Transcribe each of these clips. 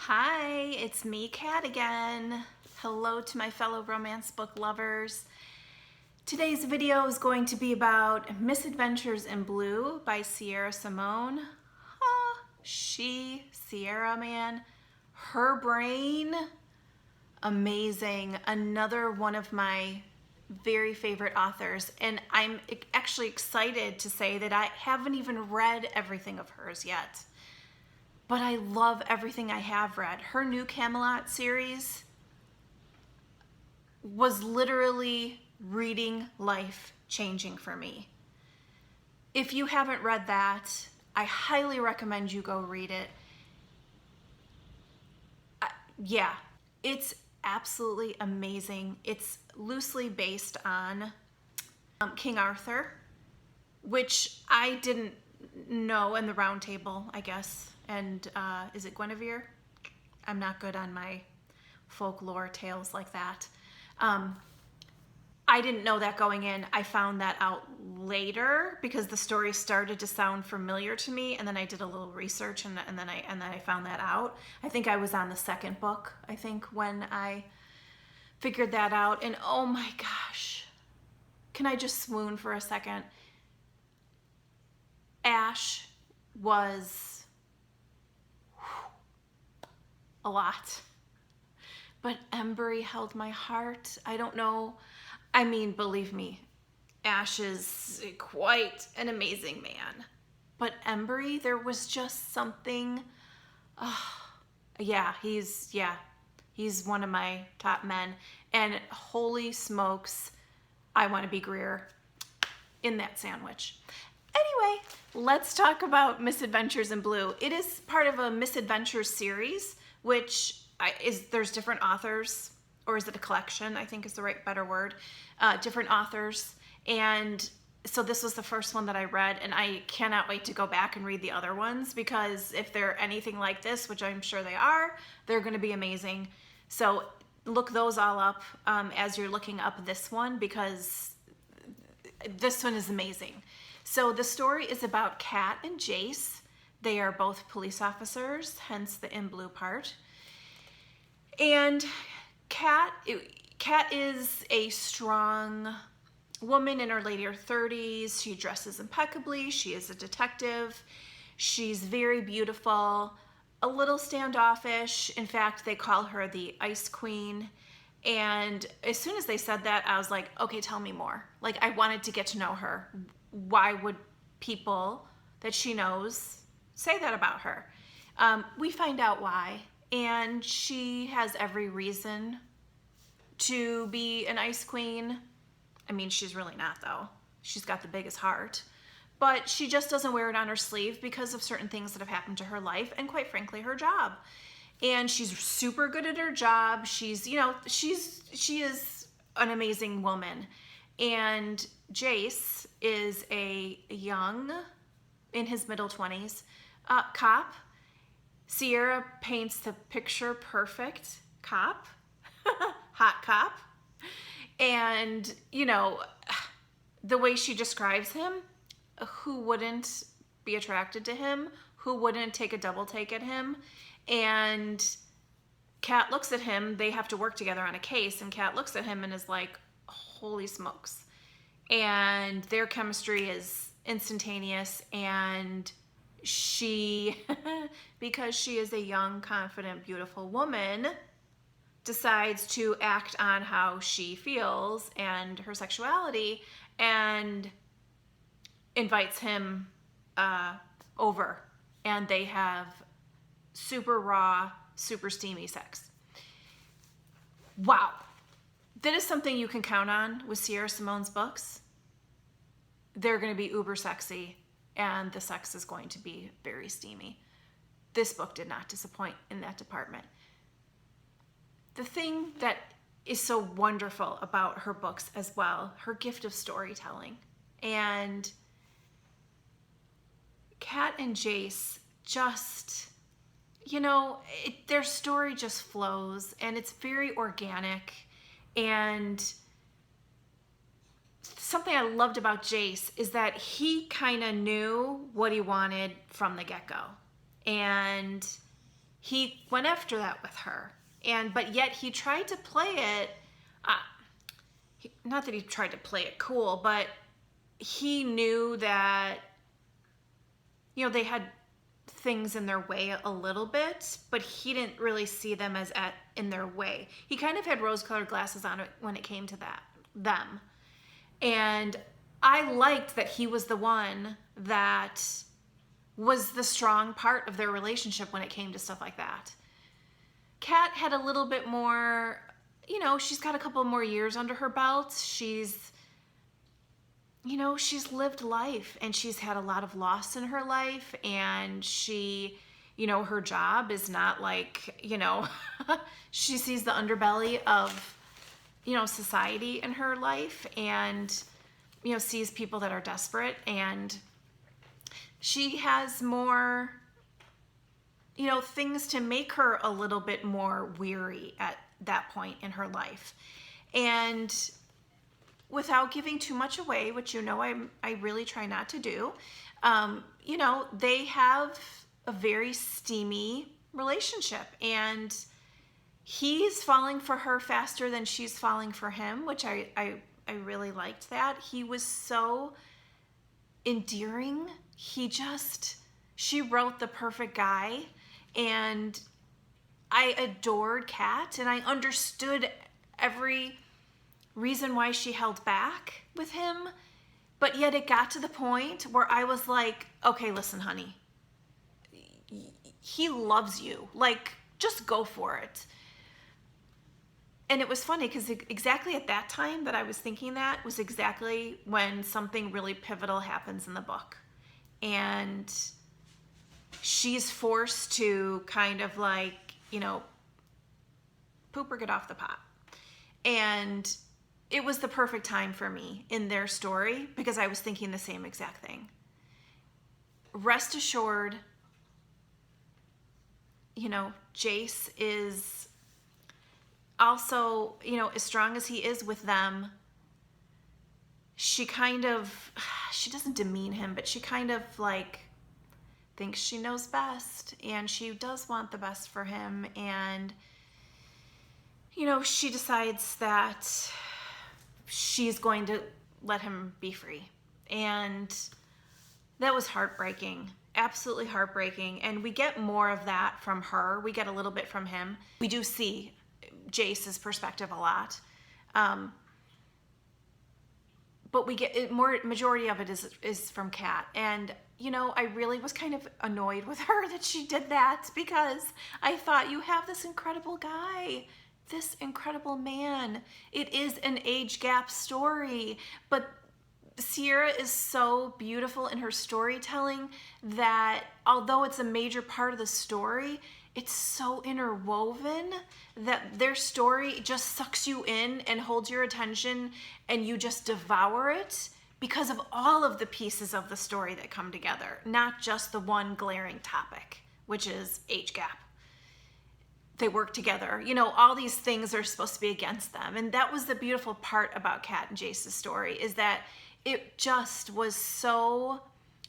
Hi, it's me, Kat, again. Hello to my fellow romance book lovers. Today's video is going to be about Misadventures in Blue by Sierra Simone. Sierra, man, her brain, amazing. Another one of my very favorite authors, and I'm actually excited to say that I haven't even read everything of hers yet. But I love everything I have read. Her new Camelot series was literally reading life changing for me. If you haven't read that, I highly recommend you go read it. Yeah, it's absolutely amazing. It's loosely based on King Arthur, which I didn't know in the Round Table, I guess. And is it Guinevere? I'm not good on my folklore tales like that. I didn't know that going in. I found that out later because the story started to sound familiar to me, and then I did a little research, and then I found that out. I think I was on the second book, I think, when I figured that out. And oh my gosh, can I just swoon for a second? Ash was a lot, but Embry held my heart. I don't know. I mean, believe me, Ash is quite an amazing man, but Embry, there was just something. He's one of my top men, and holy smokes, I want to be Greer in that sandwich. Anyway, let's talk about Misadventures in Blue. It is part of a Misadventures series, which there's different authors, or is it a collection? I think is the better word. Different authors. And so this was the first one that I read, and I cannot wait to go back and read the other ones, because if they're anything like this, which I'm sure they are, they're going to be amazing. So look those all up as you're looking up this one, because this one is amazing. So the story is about Kat and Jace. They are both police officers, hence the in blue part. And Kat is a strong woman in her later 30s. She dresses impeccably. She is a detective. She's very beautiful, a little standoffish. In fact, they call her the Ice Queen. And as soon as they said that, I was like, okay, tell me more. Like, I wanted to get to know her. Why would people that she knows say that about her? We find out why, and she has every reason to be an Ice Queen. I mean, she's really not, though. She's got the biggest heart, but she just doesn't wear it on her sleeve because of certain things that have happened to her life, and quite frankly, her job. And she's super good at her job. She is an amazing woman. And Jace is a young, in his middle 20s, cop. Sierra paints the picture perfect cop, hot cop. And, the way she describes him, who wouldn't be attracted to him? Who wouldn't take a double take at him? And Kat looks at him. They have to work together on a case, and Kat looks at him and is like, holy smokes. And their chemistry is instantaneous, and she, because she is a young, confident, beautiful woman, decides to act on how she feels and her sexuality, and invites him over, and they have super raw, super steamy sex. Wow. That is something you can count on with Sierra Simone's books. They're going to be uber sexy, and the sex is going to be very steamy. This book did not disappoint in that department. The thing that is so wonderful about her books as well, her gift of storytelling. And Kat and Jace just, their story just flows, and it's very organic. And something I loved about Jace is that he kind of knew what he wanted from the get-go. And he went after that with her. But yet he tried to play it, not that he tried to play it cool, but he knew that, they had things in their way a little bit, but he didn't really see them as in their way. He kind of had rose-colored glasses on when it came to them. And I liked that he was the one that was the strong part of their relationship when it came to stuff like that. Kat had a little bit more, she's got a couple more years under her belt. She's lived life, and she's had a lot of loss in her life, and she, her job is not like, she sees the underbelly of, society in her life, and, sees people that are desperate, and she has more, things to make her a little bit more weary at that point in her life. And without giving too much away, which I really try not to do, they have a very steamy relationship, and he's falling for her faster than she's falling for him, which I really liked that. He was so endearing. She wrote the perfect guy, and I adored Kat, and I understood every reason why she held back with him, but yet it got to the point where I was like, okay, listen, honey, he loves you. Like, just go for it. And it was funny because exactly at that time that I was thinking that was exactly when something really pivotal happens in the book. And she's forced to kind of like, poop or get off the pot. And it was the perfect time for me in their story because I was thinking the same exact thing. Rest assured, Jace is also, as strong as he is with them, she doesn't demean him, but she kind of like thinks she knows best, and she does want the best for him. And, she decides that she's going to let him be free. And that was heartbreaking, absolutely heartbreaking. And we get more of that from her. We get a little bit from him. We do see Jace's perspective a lot. But we get majority of it is from Kat. And, I really was kind of annoyed with her that she did that, because I thought, you have this incredible guy, this incredible man. It is an age gap story, but Sierra is so beautiful in her storytelling that although it's a major part of the story, it's so interwoven that their story just sucks you in and holds your attention, and you just devour it because of all of the pieces of the story that come together, not just the one glaring topic, which is age gap. They work together. All these things are supposed to be against them. And that was the beautiful part about Kat and Jace's story, is that it just was so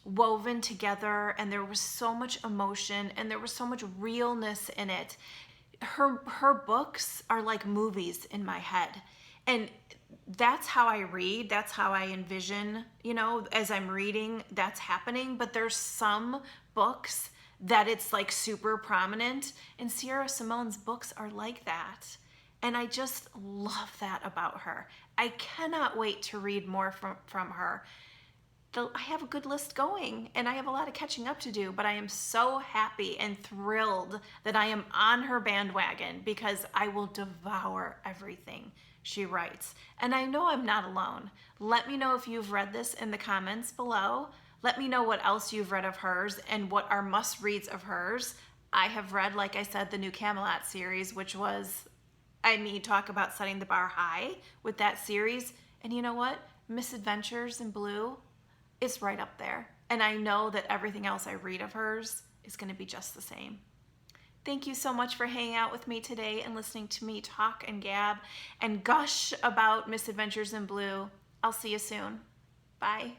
woven together, and there was so much emotion, and there was so much realness in it. Her books are like movies in my head. And that's how I read. That's how I envision, as I'm reading, that's happening. But there's some books that it's like super prominent, and Sierra Simone's books are like that. And I just love that about her. I cannot wait to read more from her. I have a good list going, and I have a lot of catching up to do, but I am so happy and thrilled that I am on her bandwagon, because I will devour everything she writes. And I know I'm not alone. Let me know if you've read this in the comments below. Let me know what else you've read of hers and what are must-reads of hers. I have read, like I said, the new Camelot series, which was, talk about setting the bar high with that series. And you know what? Misadventures in Blue is right up there. And I know that everything else I read of hers is going to be just the same. Thank you so much for hanging out with me today and listening to me talk and gab and gush about Misadventures in Blue. I'll see you soon. Bye.